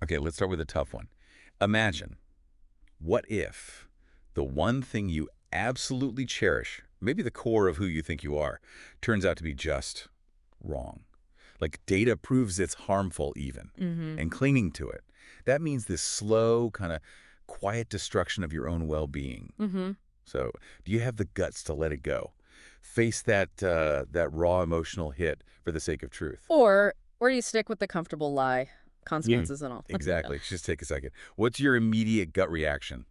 Okay, let's start with a tough one. Imagine, what if the one thing you absolutely cherish, maybe the core of who you think you are, turns out to be just wrong? Like data proves it's harmful even, Mm-hmm. and clinging to it. That means this slow, kind of quiet destruction of your own well-being. Mm-hmm. So do you have the guts to let it go? Face that raw emotional hit for the sake of truth? Or do you stick with the comfortable lie, Yeah. consequences and all? Exactly. Just take a second. What's your immediate gut reaction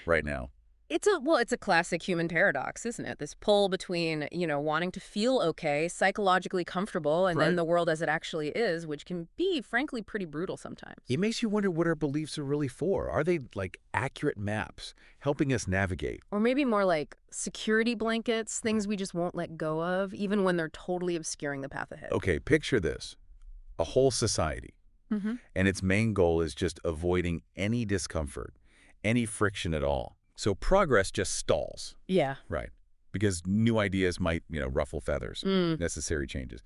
right now? It's a classic human paradox, isn't it? This pull between, wanting to feel okay, psychologically comfortable, and then Right. the world as it actually is, which can be, frankly, pretty brutal sometimes. It makes you wonder what our beliefs are really for. Are they like accurate maps helping us navigate? Or maybe more like security blankets, things we just won't let go of, even when they're totally obscuring the path ahead. Okay, picture this. A whole society, Mm-hmm. and its main goal is just avoiding any discomfort, any friction at all. So progress just stalls, Yeah. right? Because new ideas might, ruffle feathers. Mm. Necessary changes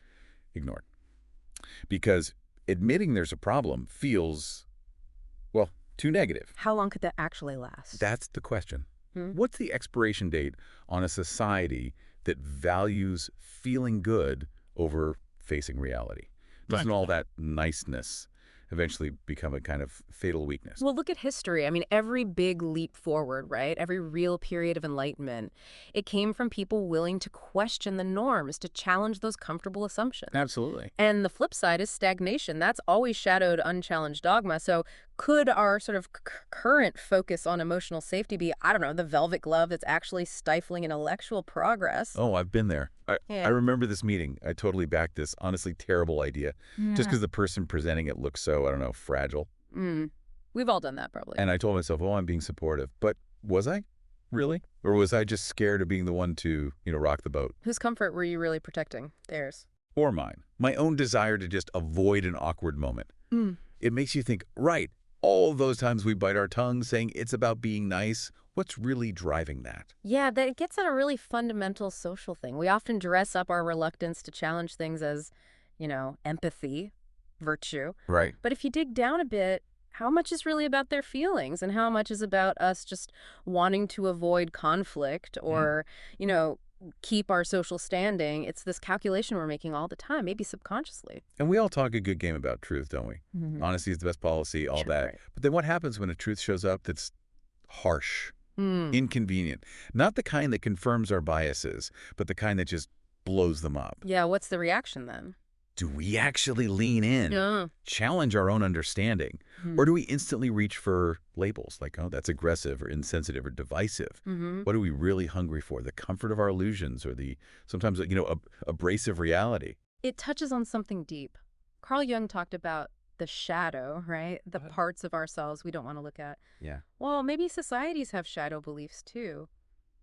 ignored. Because admitting there's a problem feels, well, too negative. How long could that actually last? That's the question. Hmm? What's the expiration date on a society that values feeling good over facing reality? Doesn't all that niceness eventually become a kind of fatal weakness? Well, look at history. I mean, every big leap forward, right? Every real period of enlightenment, it came from people willing to question the norms, to challenge those comfortable assumptions. Absolutely. And the flip side is stagnation. That's always shadowed unchallenged dogma. So could our sort of current focus on emotional safety be, I don't know, the velvet glove that's actually stifling intellectual progress? Oh, I've been there. I Yeah. remember this meeting. I totally backed this honestly terrible idea just Yeah. because the person presenting it looked so, I don't know, fragile. Mm. We've all done that, probably. And I told myself, oh, I'm being supportive. But was I? Really? Or was I just scared of being the one to, rock the boat? Whose comfort were you really protecting? Theirs. Or mine. My own desire to just avoid an awkward moment. Mm. It makes you think, right, all those times we bite our tongues saying it's about being nice, what's really driving that? Yeah, that gets at a really fundamental social thing. We often dress up our reluctance to challenge things as, empathy, virtue. Right. But if you dig down a bit, how much is really about their feelings and how much is about us just wanting to avoid conflict or, you know, keep our social standing? It's this calculation we're making all the time, maybe subconsciously. And we all talk a good game about truth, don't we? Mhm. Honesty is the best policy, all Sure, that. right. But then what happens when a truth shows up that's harsh, Mm. inconvenient? Not the kind that confirms our biases, but the kind that just blows them up. Yeah, what's the reaction then? Do we actually lean in, Yeah. challenge our own understanding, Mhm. or do we instantly reach for labels like, oh, that's aggressive or insensitive or divisive? Mm-hmm. What are we really hungry for? The comfort of our illusions or the sometimes, abrasive reality? It touches on something deep. Carl Jung talked about the shadow, right? The What? parts of ourselves we don't want to look at. Yeah. Well, maybe societies have shadow beliefs too.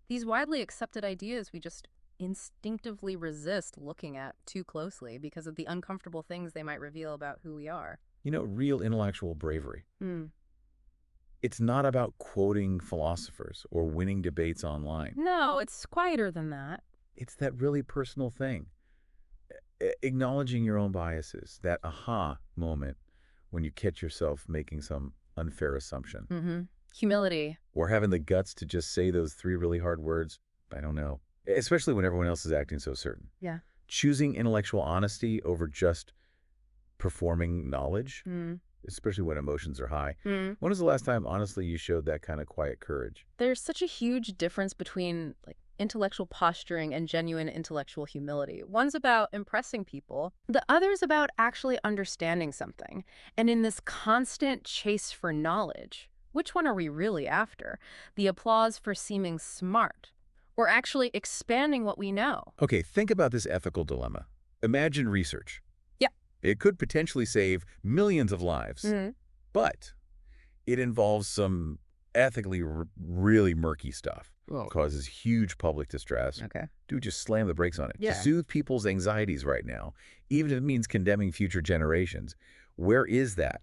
These widely accepted ideas we just instinctively resist looking at too closely because of the uncomfortable things they might reveal about who we are. Real intellectual bravery. Hmm. It's not about quoting philosophers or winning debates online. No, it's quieter than that. It's that really personal thing. Acknowledging your own biases, that aha moment when you catch yourself making some unfair assumption. Mm-hmm. Humility. Or having the guts to just say those three really hard words, I don't know. Especially when everyone else is acting so certain. Yeah. Choosing intellectual honesty over just performing knowledge, Mm. especially when emotions are high. Mm. When was the last time, honestly, you showed that kind of quiet courage? There's such a huge difference between intellectual posturing and genuine intellectual humility. One's about impressing people, the other's about actually understanding something. And in this constant chase for knowledge, which one are we really after? The applause for seeming smart or actually expanding what we know? Okay, think about this ethical dilemma. Imagine research. Yeah. It could potentially save millions of lives, Mhm. but it involves some ethically really murky stuff. Whoa. Causes huge public distress. Okay. Dude, just slam the brakes on it. Yeah. To soothe people's anxieties right now, even if it means condemning future generations. Where is that?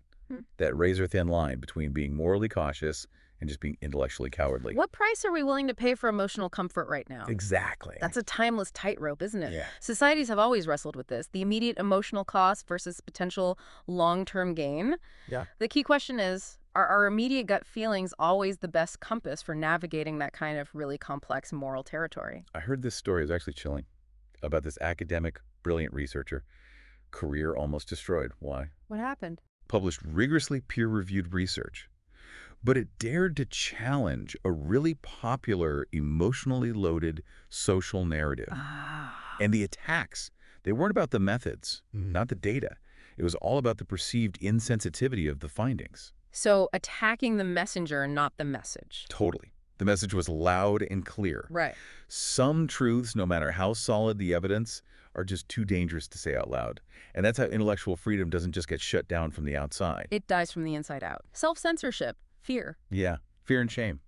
That razor-thin line between being morally cautious and just being intellectually cowardly. What price are we willing to pay for emotional comfort right now? Exactly. That's a timeless tightrope, isn't it? Yeah. Societies have always wrestled with this, the immediate emotional cost versus potential long-term gain. Yeah. The key question is, are our immediate gut feelings always the best compass for navigating that kind of really complex moral territory? I heard this story, it was actually chilling, about this academic, brilliant researcher. Career almost destroyed. Why? What happened? Published rigorously peer-reviewed research. But it dared to challenge a really popular, emotionally loaded social narrative. Ah. And the attacks, they weren't about the methods, not the data. It was all about the perceived insensitivity of the findings. So attacking the messenger, not the message. Totally. The message was loud and clear. Right. Some truths, no matter how solid the evidence, are just too dangerous to say out loud. And that's how intellectual freedom doesn't just get shut down from the outside. It dies from the inside out. Self-censorship, fear. Yeah, fear and shame.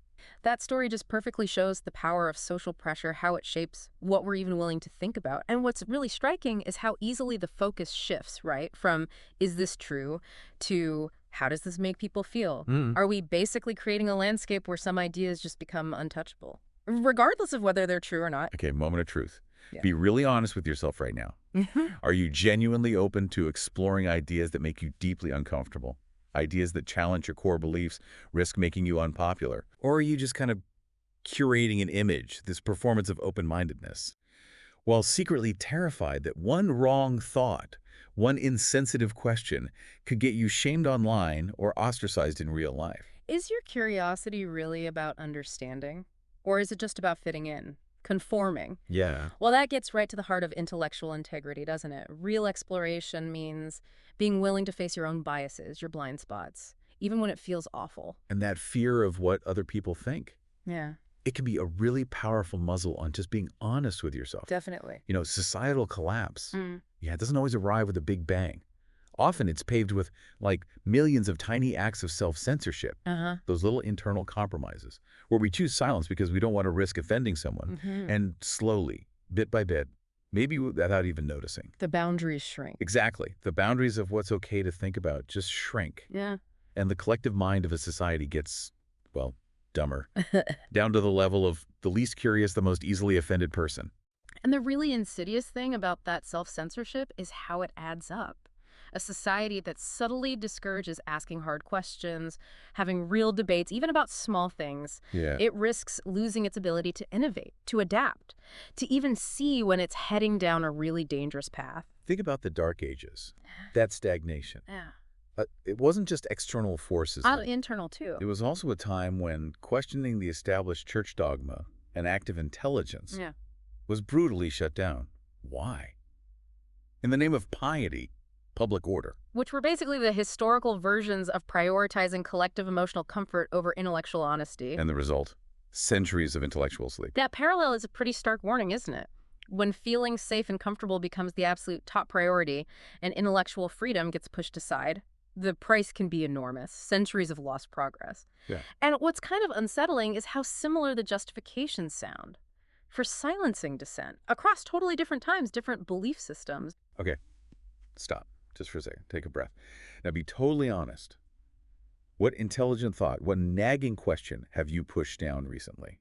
That story just perfectly shows the power of social pressure, how it shapes what we're even willing to think about. And what's really striking is how easily the focus shifts, right? From, is this true, to, how does this make people feel? Are we basically creating a landscape where some ideas just become untouchable, regardless of whether they're true or not? Okay, moment of truth. Yeah. Be really honest with yourself right now. Are you genuinely open to exploring ideas that make you deeply uncomfortable? Ideas that challenge your core beliefs, risk making you unpopular? Or are you just kind of curating an image, this performance of open-mindedness, while secretly terrified that one wrong thought, one insensitive question could get you shamed online or ostracized in real life? Is your curiosity really about understanding? Or is it just about fitting in, conforming? Yeah. Well, that gets right to the heart of intellectual integrity, doesn't it? Real exploration means being willing to face your own biases, your blind spots, even when it feels awful. And that fear of what other people think. Yeah, It can be a really powerful muzzle on just being honest with yourself. definitely. You know, societal collapse, yeah, it doesn't always arrive with a big bang. Often it's paved with, like, millions of tiny acts of self-censorship, those little internal compromises, where we choose silence because we don't want to risk offending someone. And slowly, bit by bit, maybe without even noticing. The boundaries shrink. Exactly. The boundaries of what's okay to think about just shrink. Yeah. And the collective mind of a society gets, well, dumber, down to the level of the least curious, the most easily offended person. And the really insidious thing about that self-censorship is how it adds up. A society that subtly discourages asking hard questions, having real debates, even about small things, Yeah. it risks losing its ability to innovate, to adapt, to even see when it's heading down a really dangerous path. Think about the Dark Ages, that stagnation. Yeah. It wasn't just external forces. Internal, too. It was also a time when questioning the established church dogma and active intelligence Yeah. was brutally shut down. Why? In the name of piety, public order. Which were basically the historical versions of prioritizing collective emotional comfort over intellectual honesty. And the result? Centuries of intellectual sleep. That parallel is a pretty stark warning, isn't it? When feeling safe and comfortable becomes the absolute top priority and intellectual freedom gets pushed aside, the price can be enormous, centuries of lost progress. Yeah. And what's kind of unsettling is how similar the justifications sound for silencing dissent across totally different times, different belief systems. Okay, stop. Just for a second. Take a breath. Now be totally honest. What intelligent thought, what nagging question have you pushed down recently?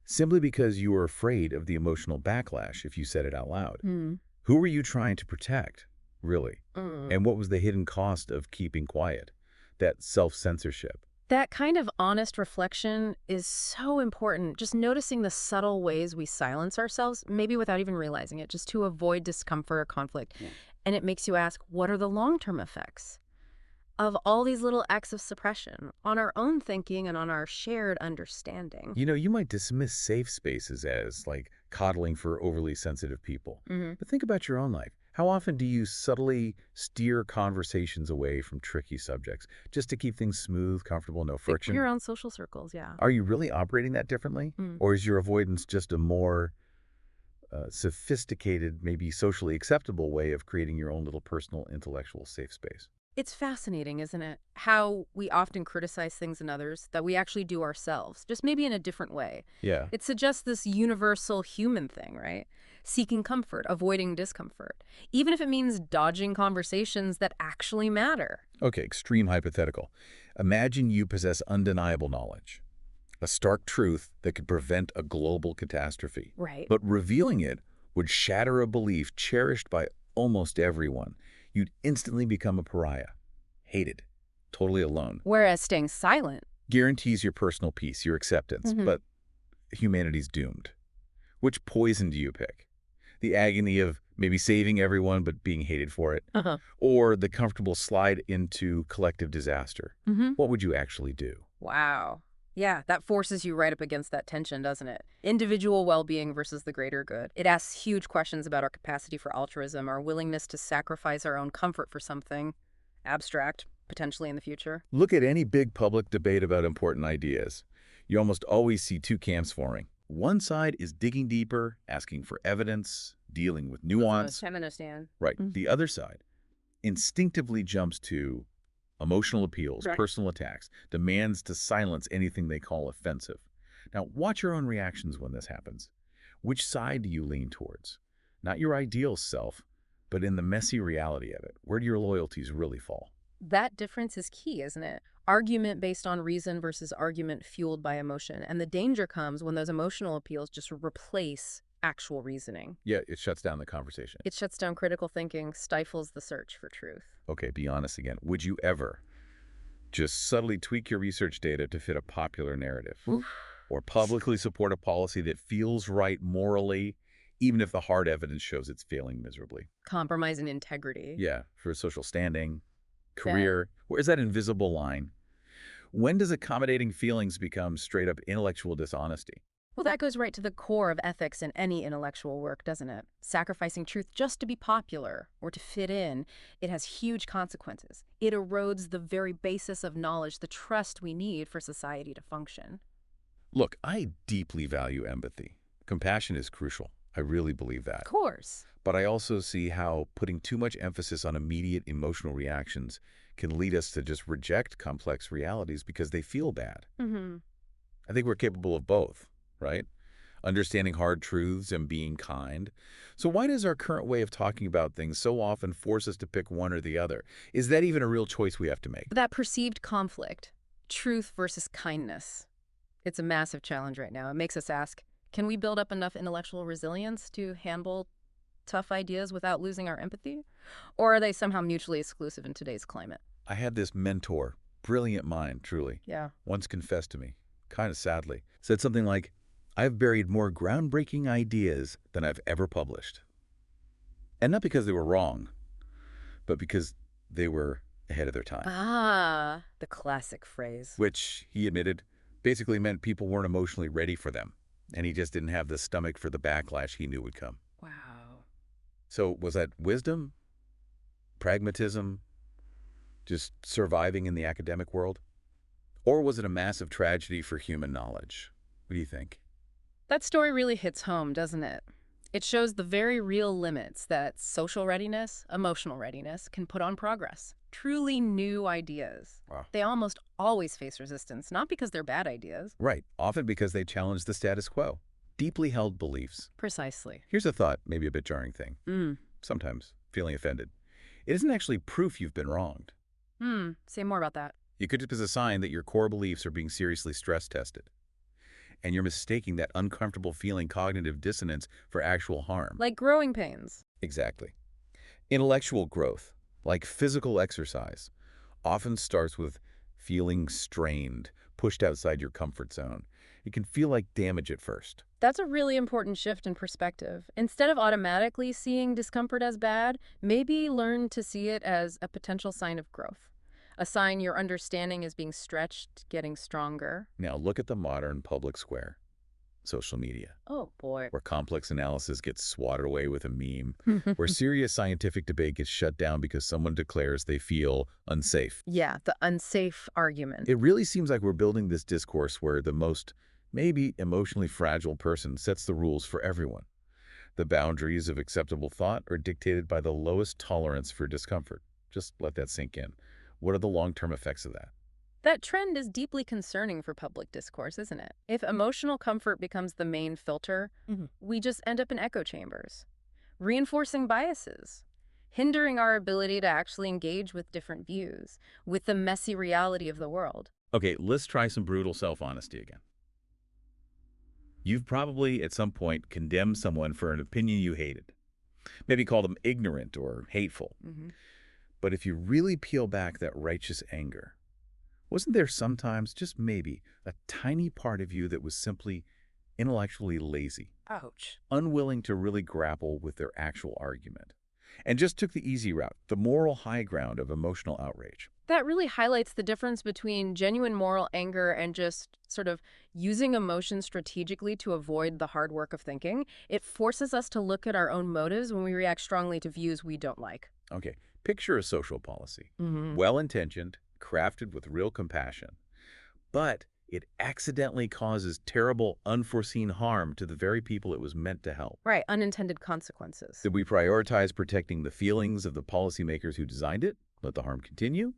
Simply because you were afraid of the emotional backlash if you said it out loud. Who were you trying to protect, really? And what was the hidden cost of keeping quiet? That self-censorship. That kind of honest reflection is so important, just noticing the subtle ways we silence ourselves, maybe without even realizing it, just to avoid discomfort or conflict. And it makes you ask, what are the long-term effects of all these little acts of suppression on our own thinking and on our shared understanding? You know, you might dismiss safe spaces as, like, coddling for overly sensitive people. But think about your own life. How often do you subtly steer conversations away from tricky subjects just to keep things smooth, comfortable, no friction? Your own social circles, yeah. Are you really operating that differently? Or is your avoidance just a more sophisticated, maybe socially acceptable way of creating your own little personal intellectual safe space? It's fascinating, isn't it? How we often criticize things in others that we actually do ourselves, just maybe in a different way. Yeah. It suggests this universal human thing, right? Seeking comfort, avoiding discomfort, even if it means dodging conversations that actually matter. Okay, extreme hypothetical. Imagine you possess undeniable knowledge, a stark truth that could prevent a global catastrophe. Right. But revealing it would shatter a belief cherished by almost everyone. You'd instantly become a pariah, hated, totally alone. Whereas staying silent. Guarantees your personal peace, your acceptance, Hmm. but humanity's doomed. Which poison do you pick? The agony of maybe saving everyone but being hated for it? Uh-huh. Or the comfortable slide into collective disaster? Hmm. What would you actually do? Wow. Yeah, that forces you right up against that tension, doesn't it? Individual well-being versus the greater good. It asks huge questions about our capacity for altruism, our willingness to sacrifice our own comfort for something abstract, potentially in the future. Look at any big public debate about important ideas. You almost always see two camps forming. One side is digging deeper, asking for evidence, dealing with nuance. Feminist, Anne. Right. Mm. The other side instinctively jumps to emotional appeals, Right. personal attacks, demands to silence anything they call offensive. Now, watch your own reactions when this happens. Which side do you lean towards? Not your ideal self, but in the messy reality of it. Where do your loyalties really fall? That difference is key, isn't it? Argument based on reason versus argument fueled by emotion. And the danger comes when those emotional appeals just replace actual reasoning. Yeah, it shuts down the conversation. It shuts down critical thinking, stifles the search for truth. Okay, be honest again. Would you ever just subtly tweak your research data to fit a popular narrative? Oof. Or publicly support a policy that feels right morally, even if the hard evidence shows it's failing miserably? Compromise in integrity. Yeah, for social standing, career. Where's that invisible line? When does accommodating feelings become straight-up intellectual dishonesty? Well, that goes right to the core of ethics in any intellectual work, doesn't it? Sacrificing truth just to be popular or to fit in, it has huge consequences. It erodes the very basis of knowledge, the trust we need for society to function. Look, I deeply value empathy. Compassion is crucial. I really believe that. Of course. But I also see how putting too much emphasis on immediate emotional reactions can lead us to just reject complex realities because they feel bad. Mm-hmm. I think we're capable of both, right? Understanding hard truths and being kind. So why does our current way of talking about things so often force us to pick one or the other? Is that even a real choice we have to make? That perceived conflict, truth versus kindness, it's a massive challenge right now. It makes us ask, can we build up enough intellectual resilience to handle tough ideas without losing our empathy? Or are they somehow mutually exclusive in today's climate? I had this mentor, brilliant mind, truly, Yeah. once confessed to me, kind of sadly, said something like, I've buried more groundbreaking ideas than I've ever published. And not because they were wrong, but because they were ahead of their time. Ah, the classic phrase. Which, he admitted, basically meant people weren't emotionally ready for them, and he just didn't have the stomach for the backlash he knew would come. Wow. So was that wisdom? Pragmatism? Just surviving in the academic world? Or was it a massive tragedy for human knowledge? What do you think? That story really hits home, doesn't it? It shows the very real limits that social readiness, emotional readiness can put on progress. Truly new ideas. Wow. They almost always face resistance, not because they're bad ideas. Right, often because they challenge the status quo. Deeply held beliefs. Precisely. Here's a thought, maybe a bit jarring thing. Sometimes, feeling offended. It isn't actually proof you've been wronged. Say more about that. It could just be a sign that your core beliefs are being seriously stress tested. And you're mistaking that uncomfortable feeling cognitive dissonance for actual harm. Like growing pains. Exactly. Intellectual growth, like physical exercise, often starts with feeling strained, pushed outside your comfort zone. It can feel like damage at first. That's a really important shift in perspective. Instead of automatically seeing discomfort as bad, maybe learn to see it as a potential sign of growth. A sign your understanding is being stretched, getting stronger. Now look at the modern public square, social media, Oh, boy. where complex analysis gets swatted away with a meme, where serious scientific debate gets shut down because someone declares they feel unsafe. Yeah, the unsafe argument. It really seems like we're building this discourse where the most, maybe emotionally fragile person sets the rules for everyone. The boundaries of acceptable thought are dictated by the lowest tolerance for discomfort. Just let that sink in. What are the long-term effects of that? That trend is deeply concerning for public discourse, isn't it? If emotional comfort becomes the main filter, we just end up in echo chambers, reinforcing biases, hindering our ability to actually engage with different views, with the messy reality of the world. Okay, let's try some brutal self-honesty again. You've probably, at some point, condemned someone for an opinion you hated. Maybe called them ignorant or hateful. hmm But if you really peel back that righteous anger, wasn't there sometimes, just maybe, a tiny part of you that was simply intellectually lazy, Ouch. unwilling to really grapple with their actual argument, and just took the easy route, the moral high ground of emotional outrage? That really highlights the difference between genuine moral anger and just sort of using emotion strategically to avoid the hard work of thinking. It forces us to look at our own motives when we react strongly to views we don't like. Okay, picture a social policy, hmm well-intentioned, crafted with real compassion, but it accidentally causes terrible, unforeseen harm to the very people it was meant to help. Right, unintended consequences. Did we prioritize protecting the feelings of the policymakers who designed it, let the harm continue?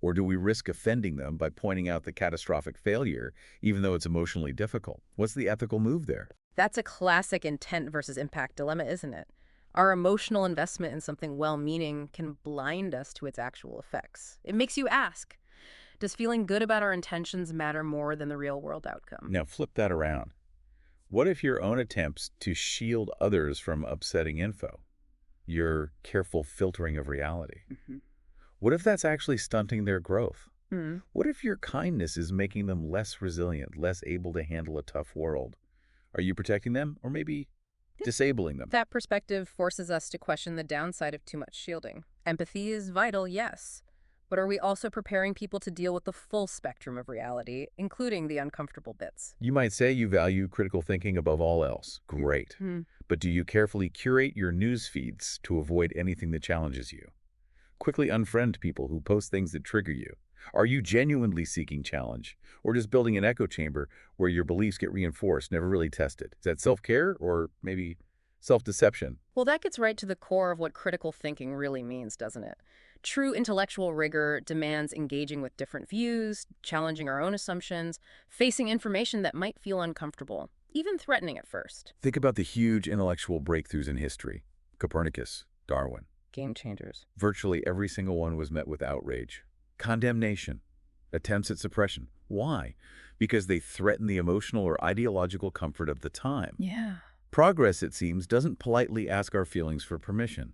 Or do we risk offending them by pointing out the catastrophic failure, even though it's emotionally difficult? What's the ethical move there? That's a classic intent versus impact dilemma, isn't it? Our emotional investment in something well-meaning can blind us to its actual effects. It makes you ask, does feeling good about our intentions matter more than the real-world outcome? Now flip that around. What if your own attempts to shield others from upsetting info, your careful filtering of reality, what if that's actually stunting their growth? Hmm. What if your kindness is making them less resilient, less able to handle a tough world? Are you protecting them or maybe disabling them? That perspective forces us to question the downside of too much shielding. Empathy is vital, yes. But are we also preparing people to deal with the full spectrum of reality, including the uncomfortable bits? You might say you value critical thinking above all else. Great. Hmm. But do you carefully curate your news feeds to avoid anything that challenges you? Quickly unfriend people who post things that trigger you. Are you genuinely seeking challenge, or just building an echo chamber where your beliefs get reinforced, never really tested? Is that self-care or maybe self-deception? Well, that gets right to the core of what critical thinking really means, doesn't it? True intellectual rigor demands engaging with different views, challenging our own assumptions, facing information that might feel uncomfortable, even threatening at first. Think about the huge intellectual breakthroughs in history. Copernicus, Darwin. Game changers. Virtually every single one was met with outrage, condemnation, attempts at suppression. Why? Because they threaten the emotional or ideological comfort of the time. Yeah. Progress, it seems, doesn't politely ask our feelings for permission.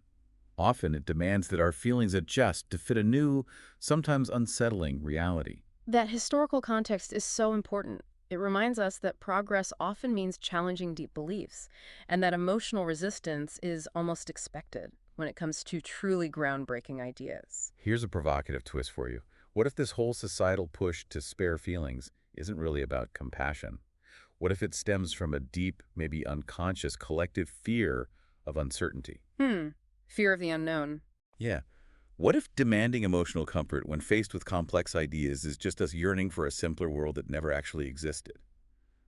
Often it demands that our feelings adjust to fit a new, sometimes unsettling reality. That historical context is so important. It reminds us that progress often means challenging deep beliefs, and that emotional resistance is almost expected when it comes to truly groundbreaking ideas. Here's a provocative twist for you. What if this whole societal push to spare feelings isn't really about compassion? What if it stems from a deep, maybe unconscious, collective fear of uncertainty? Fear of the unknown. Yeah. What if demanding emotional comfort when faced with complex ideas is just us yearning for a simpler world that never actually existed?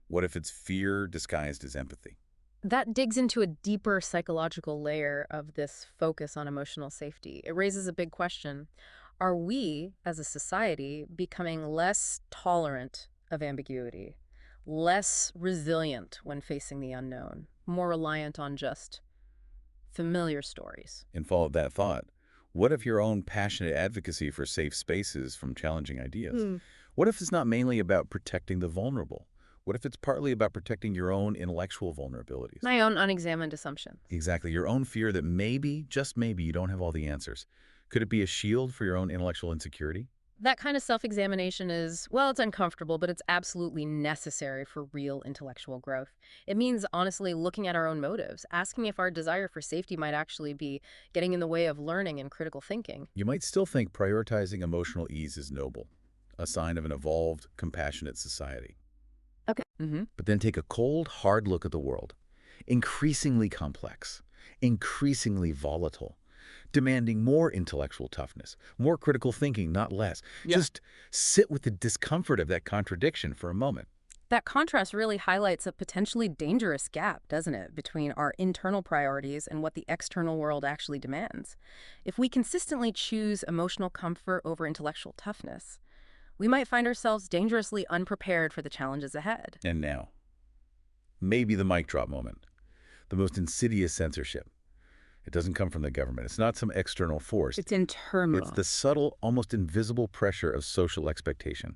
What if it's fear disguised as empathy? That digs into a deeper psychological layer of this focus on emotional safety. It raises a big question. Are we, as a society, becoming less tolerant of ambiguity, less resilient when facing the unknown, more reliant on just familiar stories? And follow that thought. What if your own passionate advocacy for safe spaces from challenging ideas? What if it's not mainly about protecting the vulnerable? What if it's partly about protecting your own intellectual vulnerabilities? My own unexamined assumptions. Exactly, your own fear that maybe, just maybe, you don't have all the answers. Could it be a shield for your own intellectual insecurity? That kind of self-examination is, well, it's uncomfortable, but it's absolutely necessary for real intellectual growth. It means, honestly, looking at our own motives, asking if our desire for safety might actually be getting in the way of learning and critical thinking. You might still think prioritizing emotional ease is noble, a sign of an evolved, compassionate society. Okay. But then take a cold, hard look at the world. Increasingly complex, increasingly volatile, demanding more intellectual toughness, more critical thinking, not less. Yeah. Just sit with the discomfort of that contradiction for a moment. That contrast really highlights a potentially dangerous gap, doesn't it, between our internal priorities and what the external world actually demands. If we consistently choose emotional comfort over intellectual toughness, we might find ourselves dangerously unprepared for the challenges ahead. And now, maybe the mic drop moment, the most insidious censorship. It doesn't come from the government. It's not some external force. It's It's internal. the subtle, almost invisible pressure of social expectation.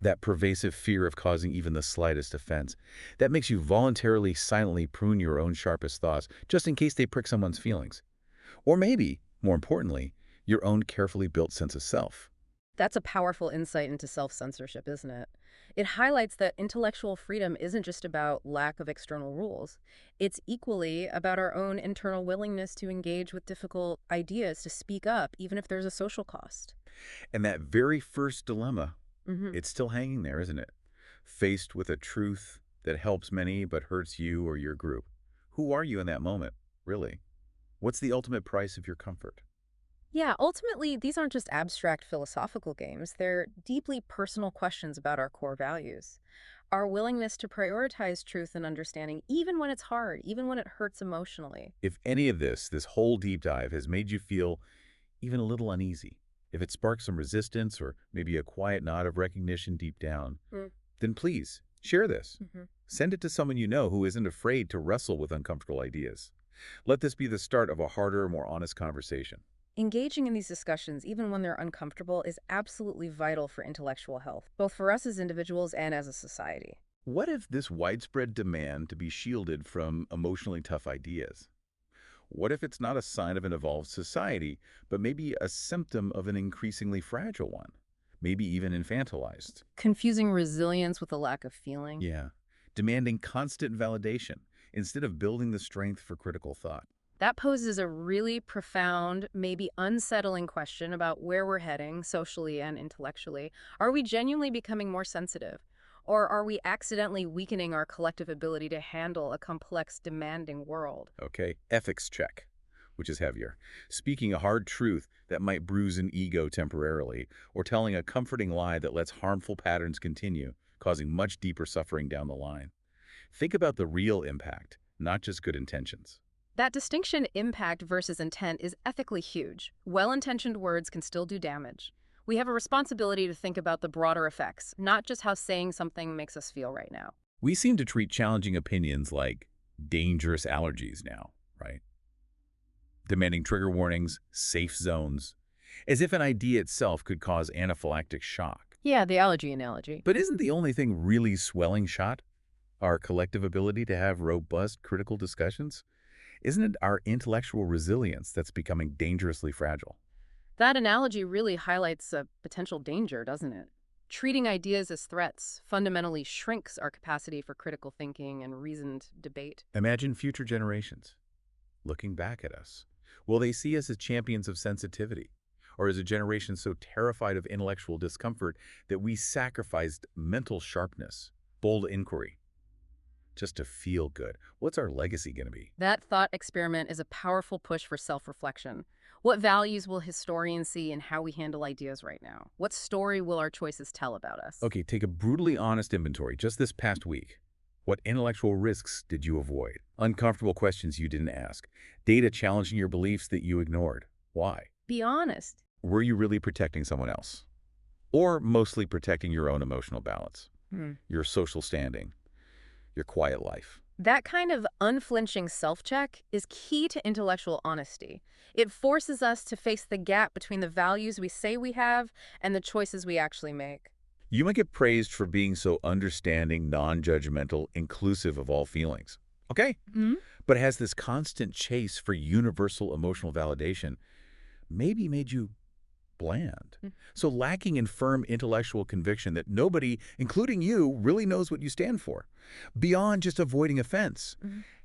That pervasive fear of causing even the slightest offense. That makes you voluntarily, silently prune your own sharpest thoughts, just in case they prick someone's feelings. Or maybe, more importantly, your own carefully built sense of self. That's a powerful insight into self-censorship, isn't it? It highlights that intellectual freedom isn't just about lack of external rules. It's equally about our own internal willingness to engage with difficult ideas, to speak up, even if there's a social cost. And that very first dilemma, Hmm. it's still hanging there, isn't it? Faced with a truth that helps many but hurts you or your group. Who are you in that moment, really? What's the ultimate price of your comfort? Yeah, ultimately, these aren't just abstract philosophical games. They're deeply personal questions about our core values. Our willingness to prioritize truth and understanding, even when it's hard, even when it hurts emotionally. If any of this whole deep dive has made you feel even a little uneasy, if it sparks some resistance or maybe a quiet nod of recognition deep down, Mm. then please share this. Hmm. Send it to someone you know who isn't afraid to wrestle with uncomfortable ideas. Let this be the start of a harder, more honest conversation. Engaging in these discussions, even when they're uncomfortable, is absolutely vital for intellectual health, both for us as individuals and as a society. What if this widespread demand to be shielded from emotionally tough ideas? What if it's not a sign of an evolved society, but maybe a symptom of an increasingly fragile one? Maybe even infantilized. Confusing resilience with a lack of feeling. Yeah. Demanding constant validation instead of building the strength for critical thought. That poses a really profound, maybe unsettling question about where we're heading socially and intellectually. Are we genuinely becoming more sensitive? Or are we accidentally weakening our collective ability to handle a complex, demanding world? Okay. Ethics check, which is heavier. Speaking a hard truth that might bruise an ego temporarily, or telling a comforting lie that lets harmful patterns continue, causing much deeper suffering down the line. Think about the real impact, not just good intentions. That distinction, impact versus intent, is ethically huge. Well-intentioned words can still do damage. We have a responsibility to think about the broader effects, not just how saying something makes us feel right now. We seem to treat challenging opinions like dangerous allergies now, right? Demanding trigger warnings, safe zones, as if an idea itself could cause anaphylactic shock. Yeah, the allergy analogy. But isn't the only thing really swelling shot our collective ability to have robust critical discussions? Isn't it our intellectual resilience that's becoming dangerously fragile? That analogy really highlights a potential danger, doesn't it? Treating ideas as threats fundamentally shrinks our capacity for critical thinking and reasoned debate. Imagine future generations looking back at us. Will they see us as champions of sensitivity? Or as a generation so terrified of intellectual discomfort that we sacrificed mental sharpness, bold inquiry, just to feel good? What's our legacy going to be? That thought experiment is a powerful push for self-reflection. What values will historians see in how we handle ideas right now? What story will our choices tell about us? Okay, take a brutally honest inventory just this past week. What intellectual risks did you avoid? Uncomfortable questions you didn't ask. Data challenging your beliefs that you ignored. Why? Be honest. Were you really protecting someone else? Or mostly protecting your own emotional balance, your social standing, your quiet life? That kind of unflinching self-check is key to intellectual honesty. It forces us to face the gap between the values we say we have and the choices we actually make. You might get praised for being so understanding, non-judgmental, inclusive of all feelings. Okay? But has this constant chase for universal emotional validation maybe made you bland? So lacking in firm intellectual conviction that nobody, including you, really knows what you stand for. Beyond just avoiding offense,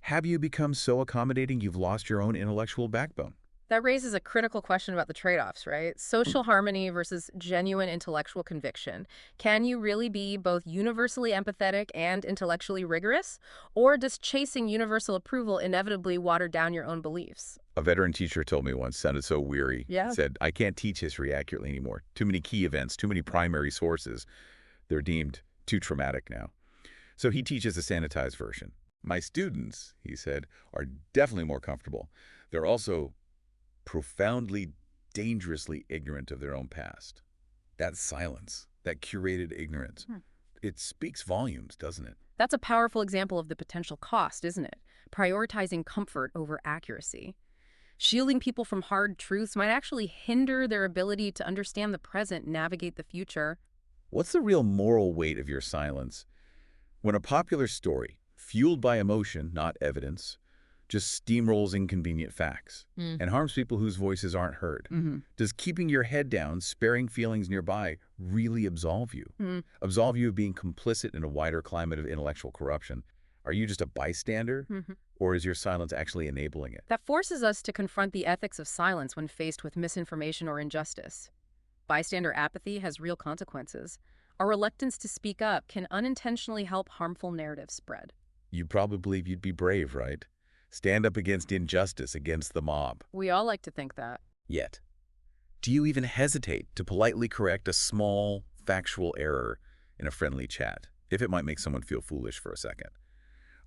have you become so accommodating you've lost your own intellectual backbone? That raises a critical question about the trade-offs, right? Social harmony versus genuine intellectual conviction. Can you really be both universally empathetic and intellectually rigorous? Or does chasing universal approval inevitably water down your own beliefs? A veteran teacher told me once, sounded so weary, Yeah. said, I can't teach history accurately anymore. Too many key events, too many primary sources. They're deemed too traumatic now. So he teaches a sanitized version. My students, he said, are definitely more comfortable. They're also profoundly, dangerously ignorant of their own past. That silence, that curated ignorance, it speaks volumes, doesn't it? That's a powerful example of the potential cost, isn't it? Prioritizing comfort over accuracy. Shielding people from hard truths might actually hinder their ability to understand the present and navigate the future. What's the real moral weight of your silence? When a popular story, fueled by emotion, not evidence, just steamrolls inconvenient facts and harms people whose voices aren't heard, does keeping your head down, sparing feelings nearby, really absolve you? Absolve you of being complicit in a wider climate of intellectual corruption? Are you just a bystander? Or is your silence actually enabling it? That forces us to confront the ethics of silence when faced with misinformation or injustice. Bystander apathy has real consequences. Our reluctance to speak up can unintentionally help harmful narratives spread. You probably believe you'd be brave, right? Stand up against injustice, against the mob. We all like to think that. Yet, do you even hesitate to politely correct a small, factual error in a friendly chat, if it might make someone feel foolish for a second?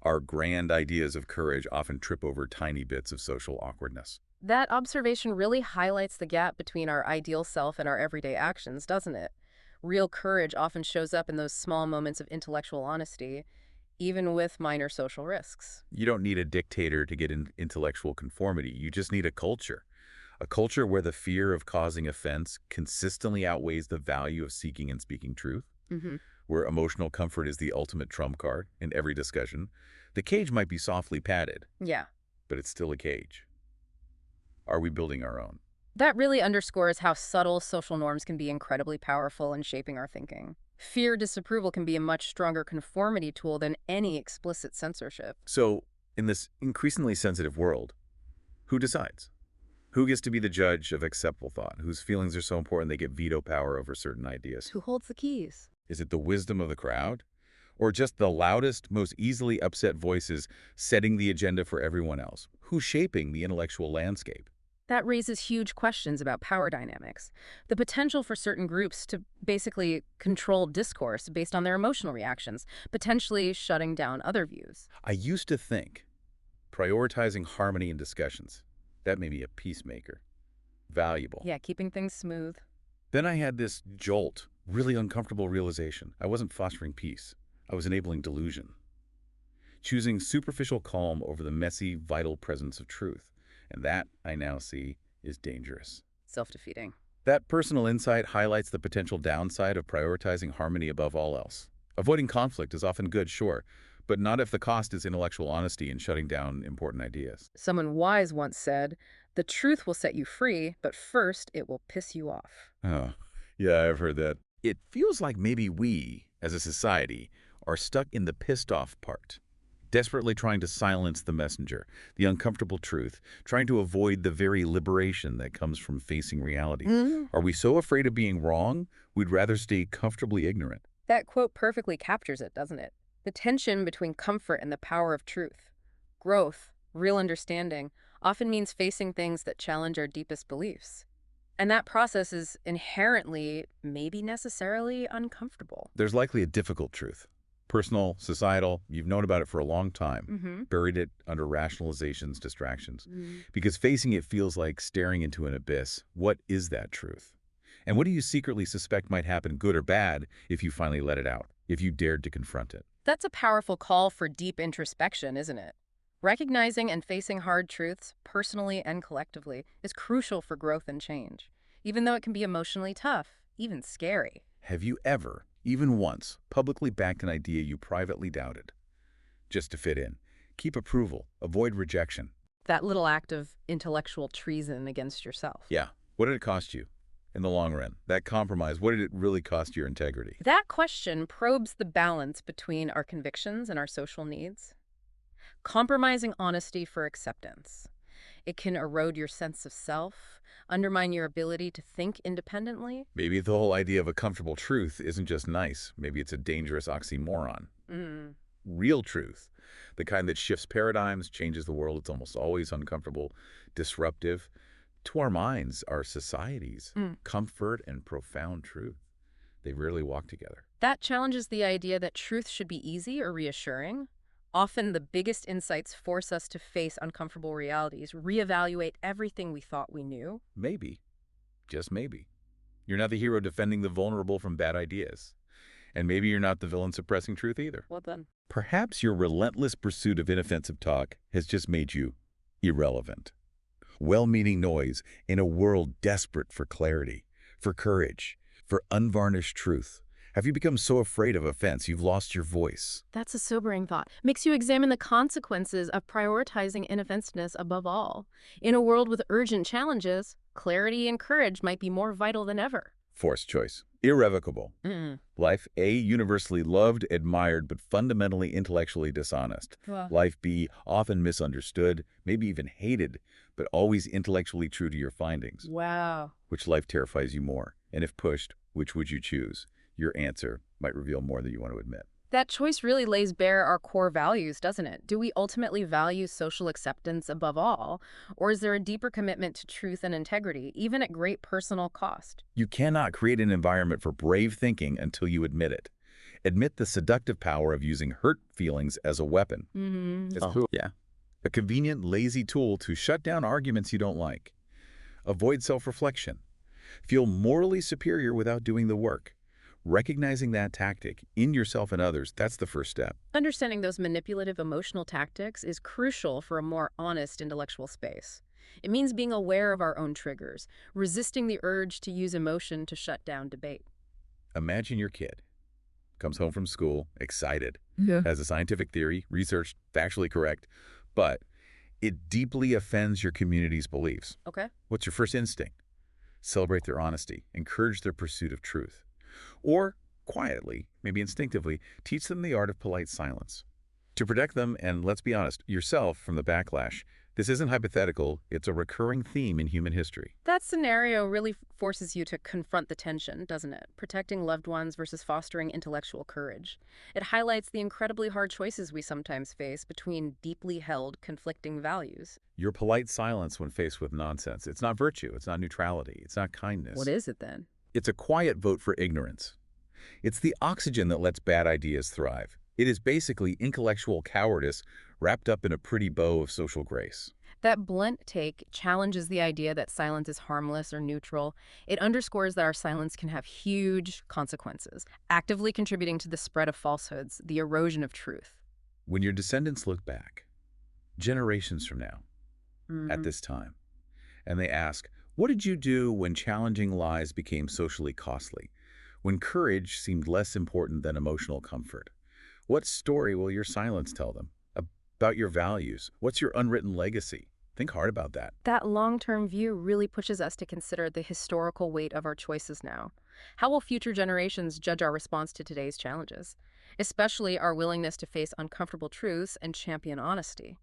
Our grand ideas of courage often trip over tiny bits of social awkwardness. That observation really highlights the gap between our ideal self and our everyday actions, doesn't it? Real courage often shows up in those small moments of intellectual honesty, even with minor social risks. You don't need a dictator to get in intellectual conformity. You just need a culture. A culture where the fear of causing offense consistently outweighs the value of seeking and speaking truth. Where emotional comfort is the ultimate trump card in every discussion. The cage might be softly padded, Yeah. but it's still a cage. Are we building our own? That really underscores how subtle social norms can be incredibly powerful in shaping our thinking. Fear disapproval can be a much stronger conformity tool than any explicit censorship. So, in this increasingly sensitive world, who decides? Who gets to be the judge of acceptable thought? Whose feelings are so important they get veto power over certain ideas? Who holds the keys? Is it the wisdom of the crowd? Or just the loudest, most easily upset voices setting the agenda for everyone else? Who's shaping the intellectual landscape? That raises huge questions about power dynamics. The potential for certain groups to basically control discourse based on their emotional reactions, potentially shutting down other views. I used to think prioritizing harmony in discussions, that made me a peacemaker. Valuable. Yeah, keeping things smooth. Then I had this jolt, really uncomfortable realization. I wasn't fostering peace. I was enabling delusion. Choosing superficial calm over the messy, vital presence of truth. And that, I now see, is dangerous. Self-defeating. That personal insight highlights the potential downside of prioritizing harmony above all else. Avoiding conflict is often good, sure, but not if the cost is intellectual honesty and shutting down important ideas. Someone wise once said, "The truth will set you free, but first it will piss you off." Oh, yeah, I've heard that. It feels like maybe we, as a society, are stuck in the pissed off part. Desperately trying to silence the messenger, the uncomfortable truth, trying to avoid the very liberation that comes from facing reality. Are we so afraid of being wrong, we'd rather stay comfortably ignorant? That quote perfectly captures it, doesn't it? The tension between comfort and the power of truth. Growth, real understanding, often means facing things that challenge our deepest beliefs. And that process is inherently, maybe necessarily, uncomfortable. There's likely a difficult truth. Personal, societal, you've known about it for a long time, buried it under rationalizations, distractions. Because facing it feels like staring into an abyss. What is that truth? And what do you secretly suspect might happen, good or bad, if you finally let it out, if you dared to confront it? That's a powerful call for deep introspection, isn't it? Recognizing and facing hard truths, personally and collectively, is crucial for growth and change, even though it can be emotionally tough, even scary. Have you ever, even once, publicly backed an idea you privately doubted? Just to fit in. Keep approval. Avoid rejection. That little act of intellectual treason against yourself. Yeah. What did it cost you in the long run? That compromise, what did it really cost your integrity? That question probes the balance between our convictions and our social needs. Compromising honesty for acceptance. It can erode your sense of self, undermine your ability to think independently. Maybe the whole idea of a comfortable truth isn't just nice. Maybe it's a dangerous oxymoron. Real truth, the kind that shifts paradigms, changes the world, it's almost always uncomfortable, disruptive. To our minds, our societies, comfort and profound truth. They rarely walk together. That challenges the idea that truth should be easy or reassuring. Often, the biggest insights force us to face uncomfortable realities, reevaluate everything we thought we knew. Maybe, just maybe, you're not the hero defending the vulnerable from bad ideas. And maybe you're not the villain suppressing truth either. What then? Perhaps your relentless pursuit of inoffensive talk has just made you irrelevant. Well-meaning noise in a world desperate for clarity, for courage, for unvarnished truth. Have you become so afraid of offense you've lost your voice? That's a sobering thought. Makes you examine the consequences of prioritizing inoffensiveness above all. In a world with urgent challenges, clarity and courage might be more vital than ever. Forced choice. Irrevocable. Mm. Life A, universally loved, admired, but fundamentally intellectually dishonest. Well, Life B, often misunderstood, maybe even hated, but always intellectually true to your findings. wow. Which life terrifies you more? And if pushed, which would you choose? Your answer might reveal more than you want to admit. That choice really lays bare our core values, doesn't it? Do we ultimately value social acceptance above all, or is there a deeper commitment to truth and integrity, even at great personal cost? You cannot create an environment for brave thinking until you admit it. Admit the seductive power of using hurt feelings as a weapon. Yeah. A convenient, lazy tool to shut down arguments you don't like. Avoid self-reflection. Feel morally superior without doing the work. Recognizing that tactic in yourself and others, that's the first step. Understanding those manipulative emotional tactics is crucial for a more honest intellectual space. It means being aware of our own triggers, resisting the urge to use emotion to shut down debate. Imagine your kid comes home from school, excited, Yeah. has a scientific theory, researched, factually correct, but it deeply offends your community's beliefs. Okay. What's your first instinct? Celebrate their honesty, encourage their pursuit of truth. Or, quietly, maybe instinctively, teach them the art of polite silence. To protect them, and let's be honest, yourself from the backlash. This isn't hypothetical, it's a recurring theme in human history. That scenario really forces you to confront the tension, doesn't it? Protecting loved ones versus fostering intellectual courage. It highlights the incredibly hard choices we sometimes face between deeply held, conflicting values. Your polite silence when faced with nonsense, it's not virtue, it's not neutrality, it's not kindness. What is it then? It's a quiet vote for ignorance. It's the oxygen that lets bad ideas thrive. It is basically intellectual cowardice wrapped up in a pretty bow of social grace. That blunt take challenges the idea that silence is harmless or neutral. It underscores that our silence can have huge consequences, actively contributing to the spread of falsehoods, the erosion of truth. When your descendants look back, generations from now, at this time, and they ask, what did you do when challenging lies became socially costly? When courage seemed less important than emotional comfort? What story will your silence tell them? About your values? What's your unwritten legacy? Think hard about that. That long-term view really pushes us to consider the historical weight of our choices now. How will future generations judge our response to today's challenges? Especially our willingness to face uncomfortable truths and champion honesty.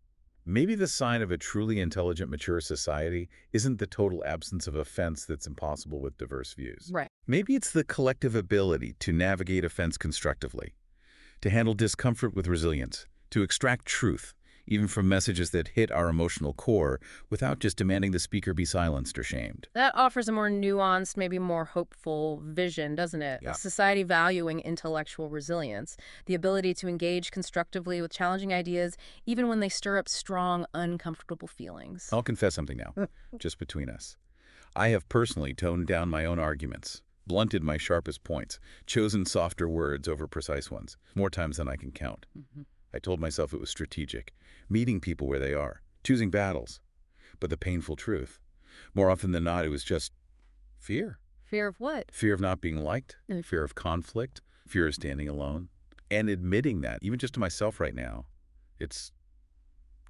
Maybe the sign of a truly intelligent, mature society isn't the total absence of offense that's impossible with diverse views. Right. Maybe it's the collective ability to navigate offense constructively, to handle discomfort with resilience, to extract truth, even from messages that hit our emotional core, without just demanding the speaker be silenced or shamed. That offers a more nuanced, maybe more hopeful vision, doesn't it? Yeah. A society valuing intellectual resilience, the ability to engage constructively with challenging ideas, even when they stir up strong, uncomfortable feelings. I'll confess something now, just between us. I have personally toned down my own arguments, blunted my sharpest points, chosen softer words over precise ones, more times than I can count. I told myself it was strategic, meeting people where they are, choosing battles. But the painful truth, more often than not, it was just fear. Fear of what? Fear of not being liked, fear of conflict, fear of standing alone. And admitting that, even just to myself right now, it's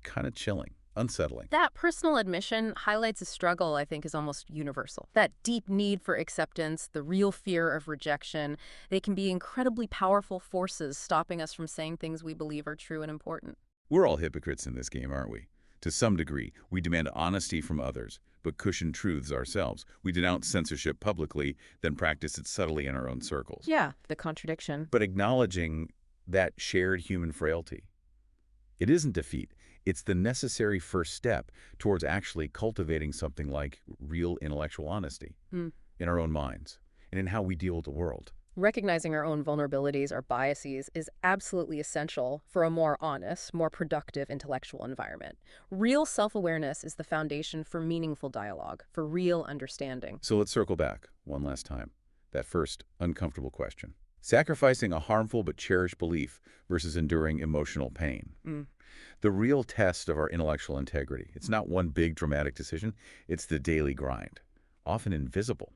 kind of chilling, unsettling. That personal admission highlights a struggle I think is almost universal. That deep need for acceptance, the real fear of rejection, they can be incredibly powerful forces stopping us from saying things we believe are true and important. We're all hypocrites in this game, aren't we? To some degree, we demand honesty from others, but cushion truths ourselves. We denounce censorship publicly, then practice it subtly in our own circles. Yeah, the contradiction. But acknowledging that shared human frailty, it isn't defeat. It's the necessary first step towards actually cultivating something like real intellectual honesty in our own minds and in how we deal with the world. Recognizing our own vulnerabilities, our biases, is absolutely essential for a more honest, more productive intellectual environment. Real self-awareness is the foundation for meaningful dialogue, for real understanding. So let's circle back one last time. That first uncomfortable question. Sacrificing a harmful but cherished belief versus enduring emotional pain. Mm. The real test of our intellectual integrity. It's not one big dramatic decision. It's the daily grind, often invisible.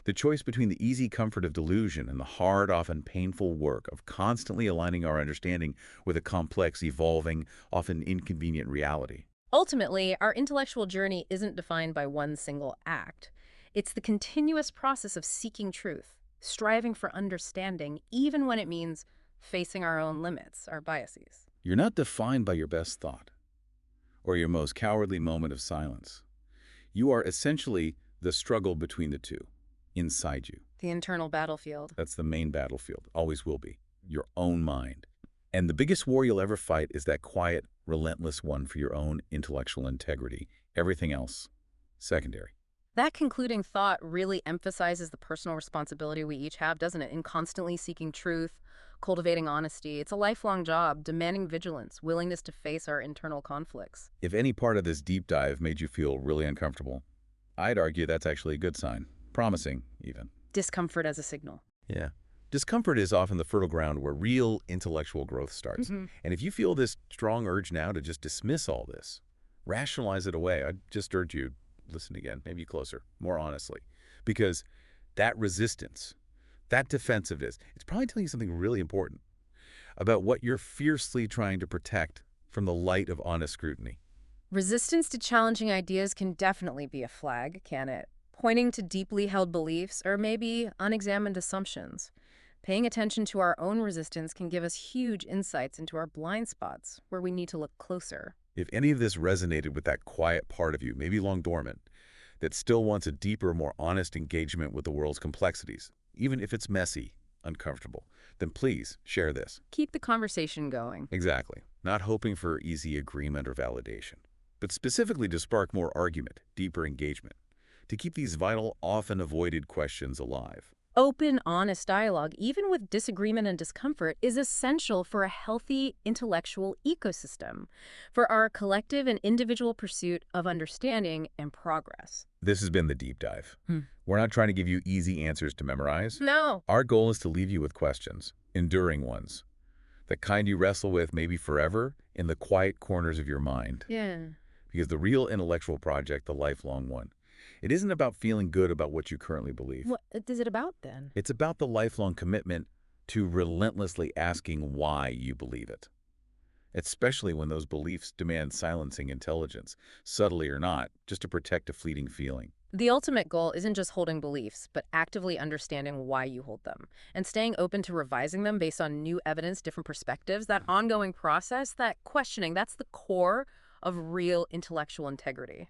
The choice between the easy comfort of delusion and the hard, often painful work of constantly aligning our understanding with a complex, evolving, often inconvenient reality. Ultimately, our intellectual journey isn't defined by one single act. It's the continuous process of seeking truth, striving for understanding, even when it means facing our own limits, our biases. You're not defined by your best thought or your most cowardly moment of silence. You are essentially the struggle between the two, inside you. The internal battlefield. That's the main battlefield, always will be, your own mind. And the biggest war you'll ever fight is that quiet, relentless one for your own intellectual integrity. Everything else, secondary. That concluding thought really emphasizes the personal responsibility we each have, doesn't it? In constantly seeking truth, cultivating honesty. It's a lifelong job, demanding vigilance, willingness to face our internal conflicts. If any part of this deep dive made you feel really uncomfortable, I'd argue that's actually a good sign. Promising, even. Discomfort as a signal. Yeah. Discomfort is often the fertile ground where real intellectual growth starts. And if you feel this strong urge now to just dismiss all this, rationalize it away, I'd just urge you, listen again, maybe closer, more honestly. Because that resistance, that defensiveness, it's probably telling you something really important about what you're fiercely trying to protect from the light of honest scrutiny. Resistance to challenging ideas can definitely be a flag, can it? Pointing to deeply held beliefs or maybe unexamined assumptions. Paying attention to our own resistance can give us huge insights into our blind spots, where we need to look closer. If any of this resonated with that quiet part of you, maybe long dormant, that still wants a deeper, more honest engagement with the world's complexities, even if it's messy, uncomfortable, then please share this. Keep the conversation going. Exactly. Not hoping for easy agreement or validation, but specifically to spark more argument, deeper engagement, to keep these vital, often avoided questions alive. Open, honest dialogue, even with disagreement and discomfort, is essential for a healthy intellectual ecosystem, for our collective and individual pursuit of understanding and progress. This has been the deep dive. We're not trying to give you easy answers to memorize. No. Our goal is to leave you with questions, enduring ones, the kind you wrestle with maybe forever in the quiet corners of your mind. Yeah. Because the real intellectual project, the lifelong one, it isn't about feeling good about what you currently believe. What is it about then? It's about the lifelong commitment to relentlessly asking why you believe it, especially when those beliefs demand silencing intelligence, subtly or not, just to protect a fleeting feeling. The ultimate goal isn't just holding beliefs, but actively understanding why you hold them and staying open to revising them based on new evidence, different perspectives. That ongoing process, that questioning, that's the core of real intellectual integrity.